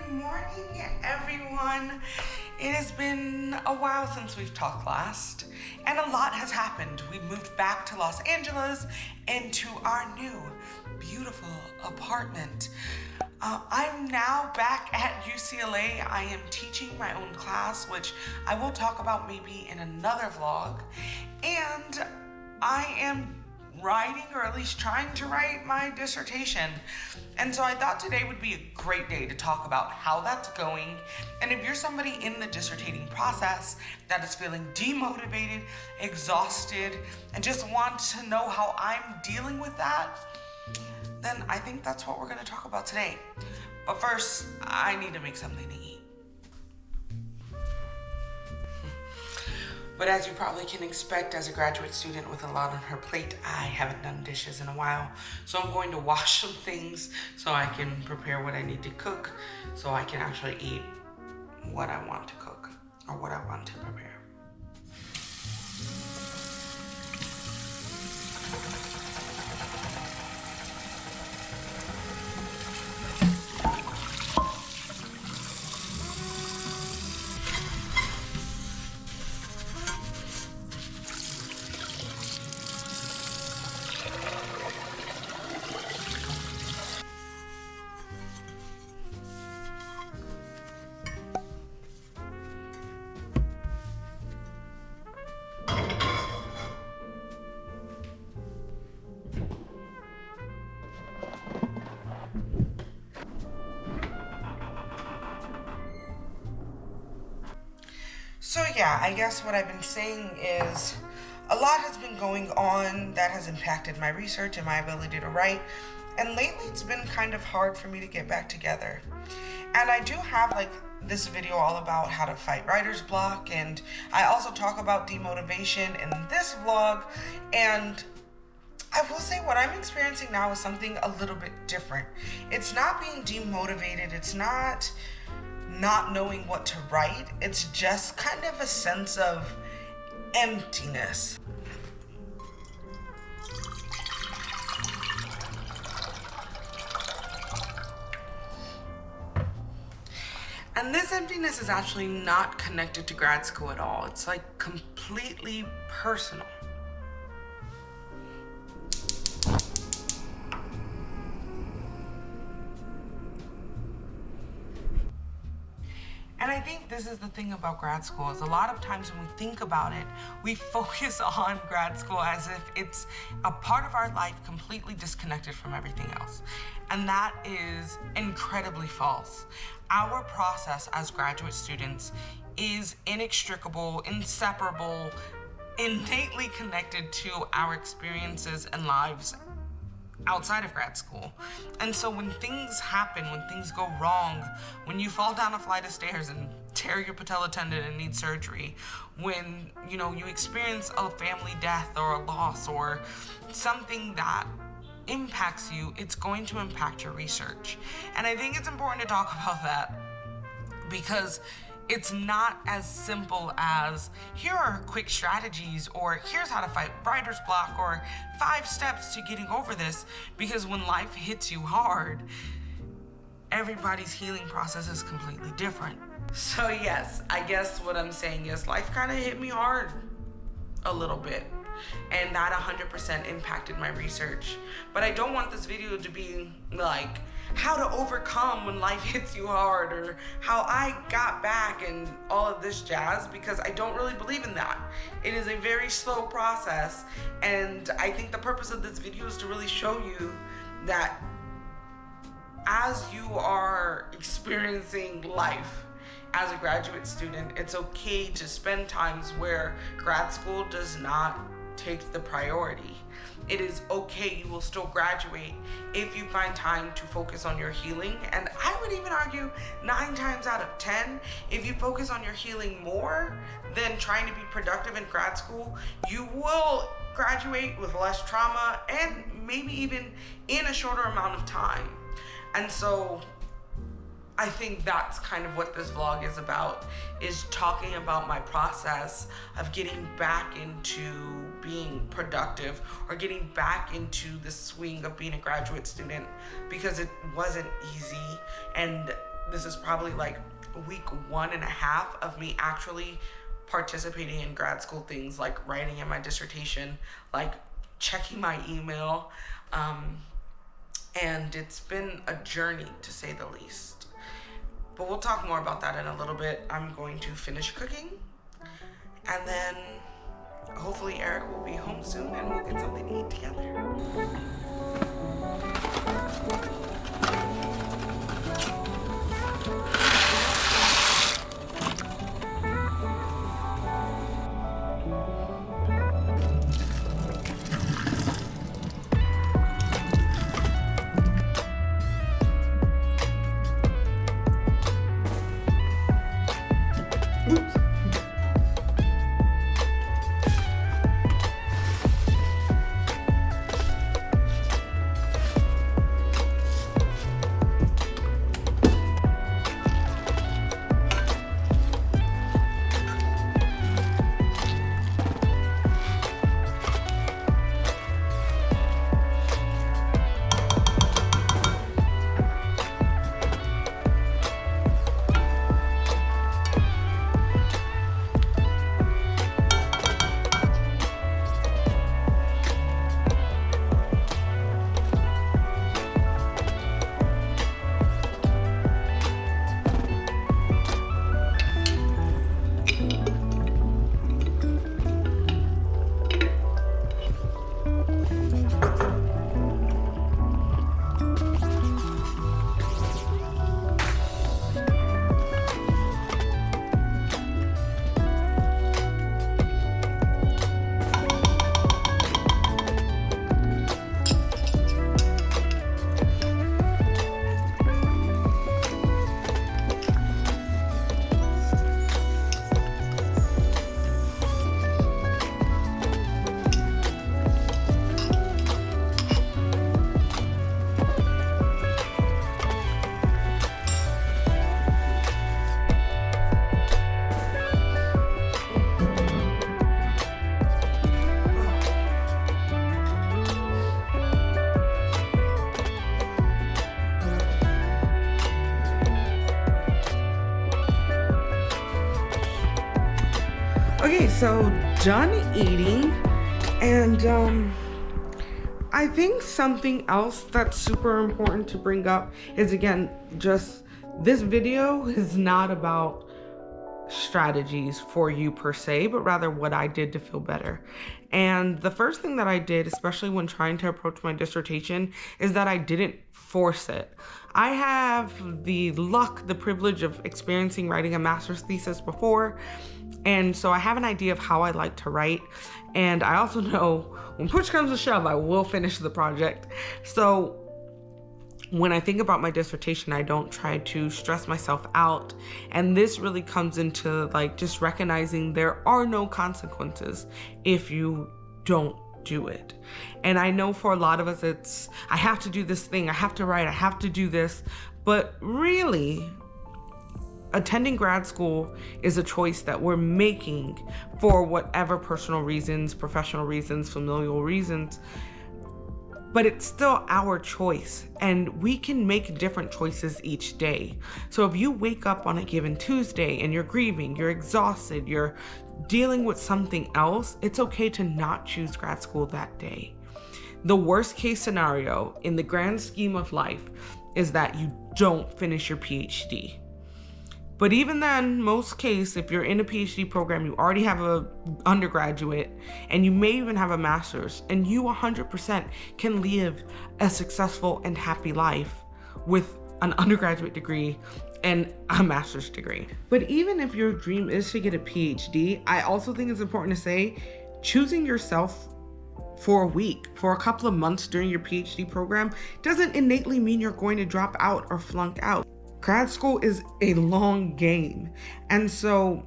Good morning, everyone. It has been a while since we've talked last, and a lot has happened. We've moved back to Los Angeles into our new, beautiful apartment. I'm now back at UCLA. I am teaching my own class, which I will talk about maybe in another vlog, and I am writing, or at least trying to write, my dissertation. And so I thought today would be a great day to talk about how that's going. And if you're somebody in the dissertating process that is feeling demotivated, exhausted, and just want to know how I'm dealing with that, then I think that's what we're going to talk about today. But first, I need to make something to eat. But as you probably can expect, as a graduate student with a lot on her plate, I haven't done dishes in a while. So I'm going to wash some things so I can prepare what I need to cook, so I can actually eat what I want to cook or what I want to prepare. So yeah, I guess what I've been saying is a lot has been going on that has impacted my research and my ability to write. And lately it's been kind of hard for me to get back together. And I do have this video all about how to fight writer's block, and I also talk about demotivation in this vlog. And I will say what I'm experiencing now is something a little bit different. It's not being demotivated, it's not knowing what to write, it's just kind of a sense of emptiness. And this emptiness is actually not connected to grad school at all. It's completely personal. And I think this is the thing about grad school, is a lot of times when we think about it, we focus on grad school as if it's a part of our life completely disconnected from everything else. And that is incredibly false. Our process as graduate students is inextricable, inseparable, innately connected to our experiences and lives outside of grad school. And so when things happen, when things go wrong, when you fall down a flight of stairs and tear your patella tendon and need surgery, when you experience a family death or a loss or something that impacts you, it's going to impact your research. And I think it's important to talk about that, because it's not as simple as here are quick strategies, or here's how to fight writer's block, or 5 steps to getting over this. Because when life hits you hard, everybody's healing process is completely different. So yes, I guess what I'm saying is life kind of hit me hard a little bit, and that 100% impacted my research. But I don't want this video to be like how to overcome when life hits you hard, or how I got back and all of this jazz, because I don't really believe in that. It is a very slow process, and I think the purpose of this video is to really show you that as you are experiencing life as a graduate student, it's okay to spend times where grad school does not take the priority. It is okay, you will still graduate if you find time to focus on your healing. And I would even argue 9 times out of 10, if you focus on your healing more than trying to be productive in grad school, you will graduate with less trauma and maybe even in a shorter amount of time. And so I think that's kind of what this vlog is about, is talking about my process of getting back into being productive, or getting back into the swing of being a graduate student, because it wasn't easy. And this is probably like week 1.5 of me actually participating in grad school things, like writing in my dissertation, like checking my email, and it's been a journey to say the least. But we'll talk more about that in a little bit. I'm going to finish cooking, and then hopefully Eric will be home soon and we'll get something to eat together. Okay, so done eating, and I think something else that's super important to bring up is, again, just this video is not about strategies for you per se, but rather what I did to feel better. And the first thing that I did, especially when trying to approach my dissertation, is that I didn't force it. I have the luck, the privilege of experiencing writing a master's thesis before, and so I have an idea of how I like to write, and I also know when push comes to shove, I will finish the project. So when I think about my dissertation, I don't try to stress myself out. And this really comes into like just recognizing there are no consequences if you don't do it. And I know for a lot of us, it's, I have to do this thing, I have to write, I have to do this. But really, attending grad school is a choice that we're making for whatever personal reasons, professional reasons, familial reasons. But it's still our choice, and we can make different choices each day. So if you wake up on a given Tuesday and you're grieving, you're exhausted, you're dealing with something else, it's okay to not choose grad school that day. The worst case scenario in the grand scheme of life is that you don't finish your PhD. But even then, most case, if you're in a PhD program, you already have an undergraduate, and you may even have a master's, and you 100% can live a successful and happy life with an undergraduate degree and a master's degree. But even if your dream is to get a PhD, I also think it's important to say, choosing yourself for a week, for a couple of months during your PhD program, doesn't innately mean you're going to drop out or flunk out. Grad school is a long game. And so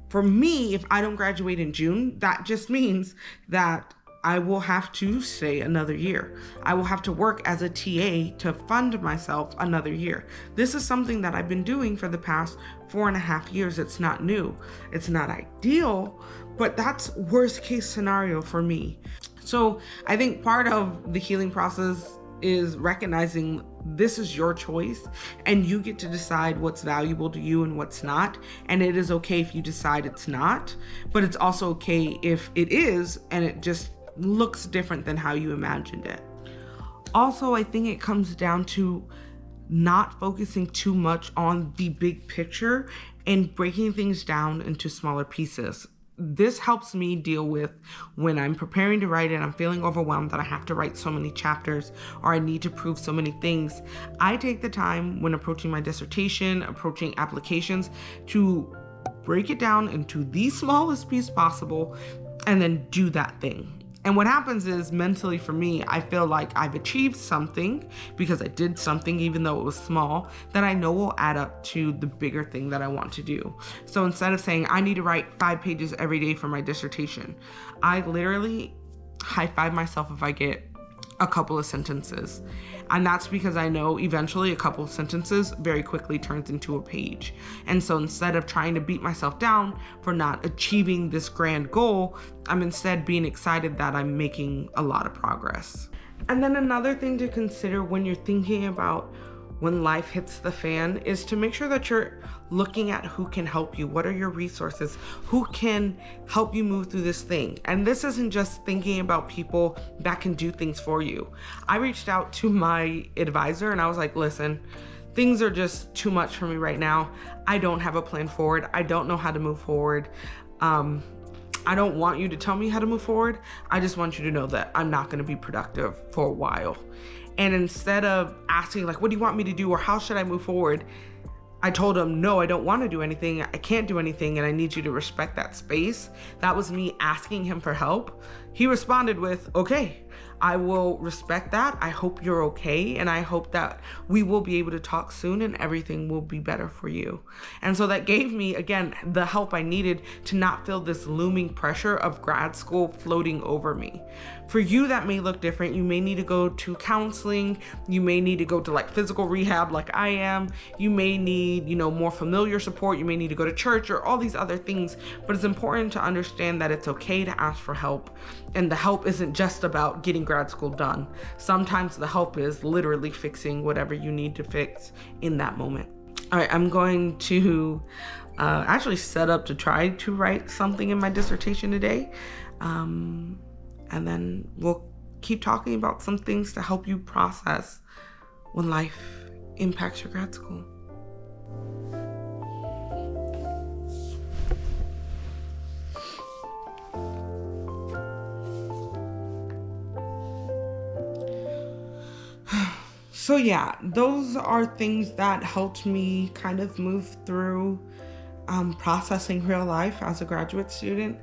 for me, if I don't graduate in June, that just means that I will have to stay another year. I will have to work as a TA to fund myself another year. This is something that I've been doing for the past 4.5 years. It's not new. It's not ideal, but that's worst case scenario for me. So I think part of the healing process is recognizing this is your choice and you get to decide what's valuable to you and what's not. And it is okay if you decide it's not, but it's also okay if it is and it just looks different than how you imagined it. Also, I think it comes down to not focusing too much on the big picture and breaking things down into smaller pieces. This helps me deal with when I'm preparing to write and I'm feeling overwhelmed that I have to write so many chapters or I need to prove so many things. I take the time when approaching my dissertation, approaching applications, to break it down into the smallest piece possible and then do that thing. And what happens is, mentally for me, I feel like I've achieved something because I did something, even though it was small, that I know will add up to the bigger thing that I want to do. So instead of saying I need to write 5 pages every day for my dissertation, I literally high five myself if I get a couple of sentences. And that's because I know eventually a couple of sentences very quickly turns into a page. And so instead of trying to beat myself down for not achieving this grand goal, I'm instead being excited that I'm making a lot of progress. And then another thing to consider when you're thinking about when life hits the fan is to make sure that you're looking at who can help you. What are your resources? Who can help you move through this thing? And this isn't just thinking about people that can do things for you. I reached out to my advisor and I was like, listen, things are just too much for me right now. I don't have a plan forward. I don't know how to move forward. I don't want you to tell me how to move forward. I just want you to know that I'm not going to be productive for a while. And instead of asking like, what do you want me to do? Or how should I move forward? I told him, no, I don't want to do anything. I can't do anything. And I need you to respect that space. That was me asking him for help. He responded with, okay, I will respect that. I hope you're okay. And I hope that we will be able to talk soon and everything will be better for you. And so that gave me, again, the help I needed to not feel this looming pressure of grad school floating over me. For you, that may look different. You may need to go to counseling. You may need to go to like physical rehab like I am. You may need, more familiar support. You may need to go to church or all these other things. But it's important to understand that it's okay to ask for help. And the help isn't just about getting grad school done. Sometimes the help is literally fixing whatever you need to fix in that moment. All right, I'm going to actually set up to try to write something in my dissertation today. And then we'll keep talking about some things to help you process when life impacts your grad school. So yeah, those are things that helped me kind of move through processing real life as a graduate student.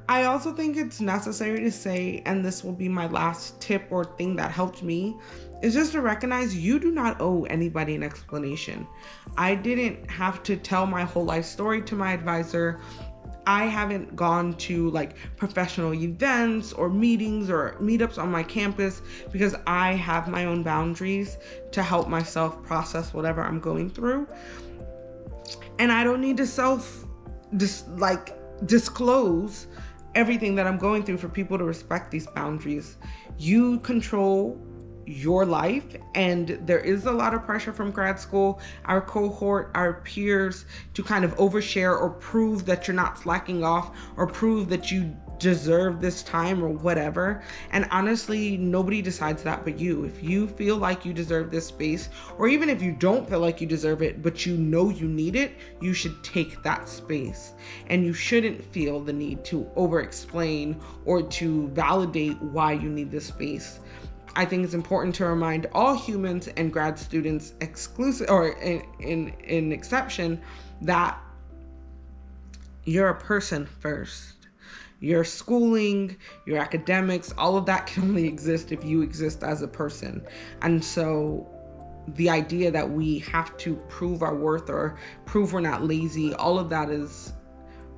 I also think it's necessary to say, and this will be my last tip or thing that helped me, is just to recognize you do not owe anybody an explanation. I didn't have to tell my whole life story to my advisor. I haven't gone to like professional events or meetings or meetups on my campus because I have my own boundaries to help myself process whatever I'm going through. And I don't need to disclose everything that I'm going through for people to respect these boundaries. You control your life, and there is a lot of pressure from grad school, our cohort, our peers, to kind of overshare or prove that you're not slacking off or prove that you deserve this time or whatever. And honestly, nobody decides that but you. If you feel like you deserve this space, or even if you don't feel like you deserve it, but you know you need it, you should take that space. And you shouldn't feel the need to over-explain or to validate why you need this space. I think it's important to remind all humans and grad students exclusive or in exception that you're a person first. Your schooling, your academics, all of that can only exist if you exist as a person. And so the idea that we have to prove our worth or prove we're not lazy, all of that is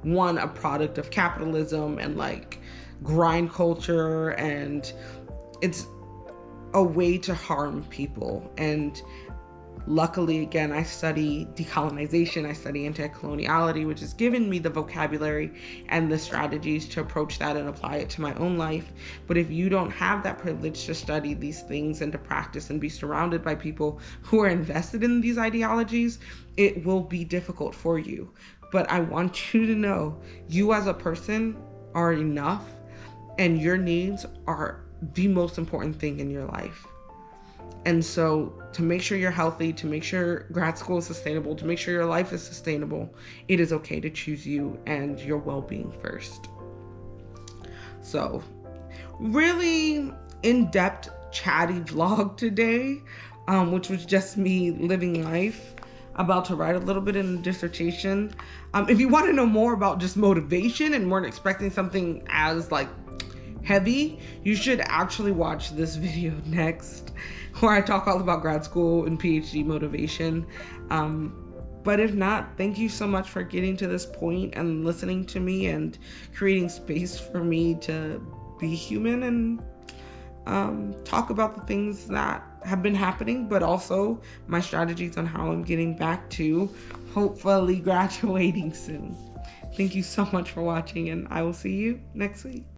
a product of capitalism and like grind culture, and it's a way to harm people. And Luckily, again, I study decolonization, I study anti-coloniality, which has given me the vocabulary and the strategies to approach that and apply it to my own life. But if you don't have that privilege to study these things and to practice and be surrounded by people who are invested in these ideologies, it will be difficult for you. But I want you to know, you as a person are enough, and your needs are the most important thing in your life. And so to make sure you're healthy, to make sure grad school is sustainable, to make sure your life is sustainable, it is okay to choose you and your well-being first. So really in-depth chatty vlog today, which was just me living life, about to write a little bit in a dissertation. If you want to know more about just motivation and weren't expecting something as like heavy, you should actually watch this video next, where I talk all about grad school and PhD motivation. But if not, thank you so much for getting to this point and listening to me and creating space for me to be human and talk about the things that have been happening, but also my strategies on how I'm getting back to hopefully graduating soon. Thank you so much for watching, and I will see you next week.